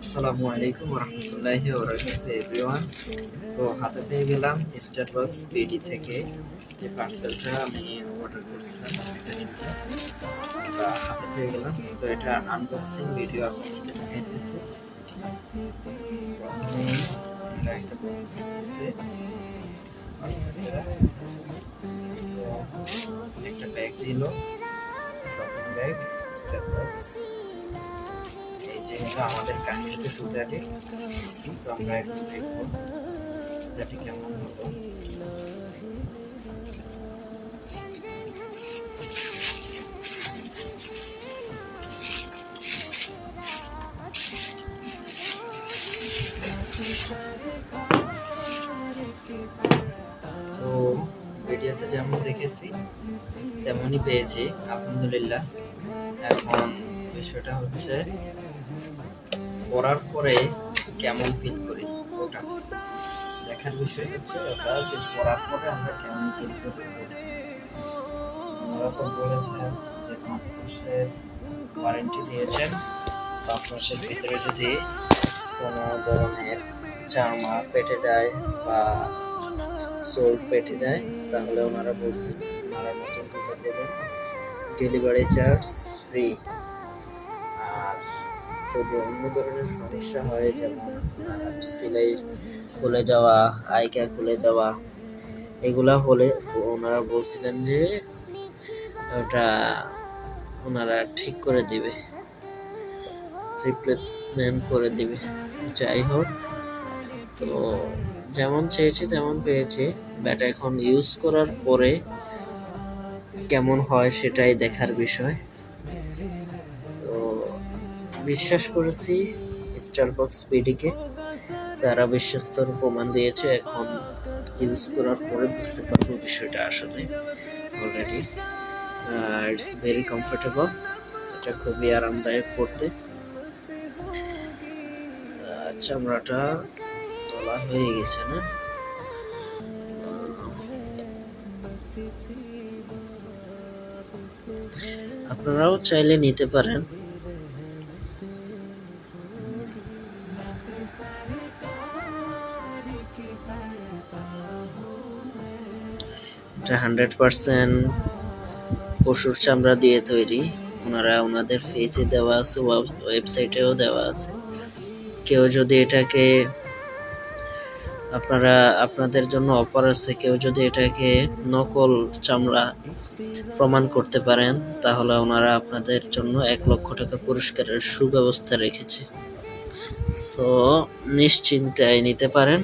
আসসালামু আলাইকুম রহমতুল্লাহি ওবরাকাতুহু এভরিওয়ান। তো হাতে পেয়ে গেলাম স্টারবাকস বিডি থেকে যে পার্সেলটা আমি অর্ডার করছিলাম, এটা কিন্তু আমরা হাতে পেয়ে গেলাম। তো এটা আনবক্সিং ভিডিও আপনাদেরকে দেখাইতেছি। প্রথমেই আমরা একটা বক্স দিয়েছে পার্সেলটা, তো একটা ব্যাগ দিল, শপিং ব্যাগ স্টারবাকস। এই যে আমাদের কাহিনীতে টুটাটি, তো আমরা একটু দেখবো টুটাটি কেমন হলো। তো ভিডিওতে যেমন দেখেছি তেমনই পেয়েছি আলহামদুলিল্লাহ। এখন বিষয়টা হচ্ছে পড়ার পরে কেমন ফিল করি, ওটা দেখার বিষয় হচ্ছে ওটা, যে পড়ার পরে আমরা কেমন ফিল করি। ওনারা তো বলেছেন যে 5 মাসের ওয়ারেন্টি দিয়েছেন। 5 মাসের ভিতরে যদি কোনো ধরনের জামা পেটে যায় বা সোল পেটে যায়, তাহলে ওনারা বলছেন ওনারা নতুন জুতা দেবেন, ডেলিভারি চার্জ ফ্রি। আর যদি অন্য ধরনের সমস্যা হয়, যেমন সেলাই খুলে যাওয়া, আইকা খুলে যাওয়া, এগুলা হলে ওনারা বলছিলেন যে ওটা ওনারা ঠিক করে দিবে, রিপ্লেসমেন্ট করে দিবে। যাই হোক, তো যেমন চেয়েছি তেমন পেয়েছি, বাট এখন ইউজ করার পরে কেমন হয় সেটাই দেখার বিষয়। তো বিশ্বাস করেছি স্টারবাকস বিডিকে, তারা বিশ্বস্তর প্রমাণ দিয়েছে। এখন ইউজ করার পরে বুঝতে পারবো বিষয়টা আসলে। অলরেডি ইটস ভেরি কমফোর্টেবল, এটা খুবই আরামদায়ক পড়তে। চামড়াটা তোলা হয়ে গেছে না? আপনারাও চাইলে নিতে পারেন। এটা 100% পশুর চামড়া দিয়ে তৈরি। ওনারা ওনাদের পেজে দেওয়া আছে, ওয়েবসাইটেও দেওয়া আছে। কেউ যদি এটাকে, আপনাদের জন্য অফার আছে, কেউ যদি এটাকে নকল চামড়া প্রমাণ করতে পারেন, তাহলে ওনারা আপনাদের জন্য 1 লক্ষ টাকা পুরস্কারের সুব্যবস্থা রেখেছে। সো নিশ্চিন্তে নিতে পারেন।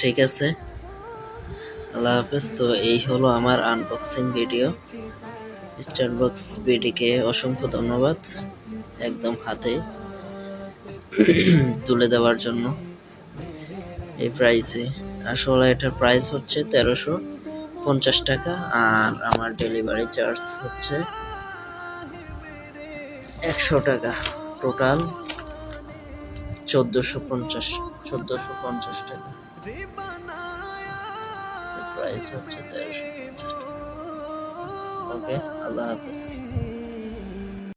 ঠিক আছে, আল্লাহ হাফেজ। তো এই হলো আমার আনবক্সিং ভিডিও। স্টারবাকস বিডিকে অসংখ্য ধন্যবাদ একদম হাতে তুলে দেওয়ার জন্য এই প্রাইসে। আসলে এটার প্রাইস হচ্ছে 1350 টাকা, আর আমার ডেলিভারি চার্জ হচ্ছে 100 টাকা। টোটাল 1450 টাকা। প্রাইস হচ্ছে 1350 টাকা। ওকে, আল্লাহ হাফেজ।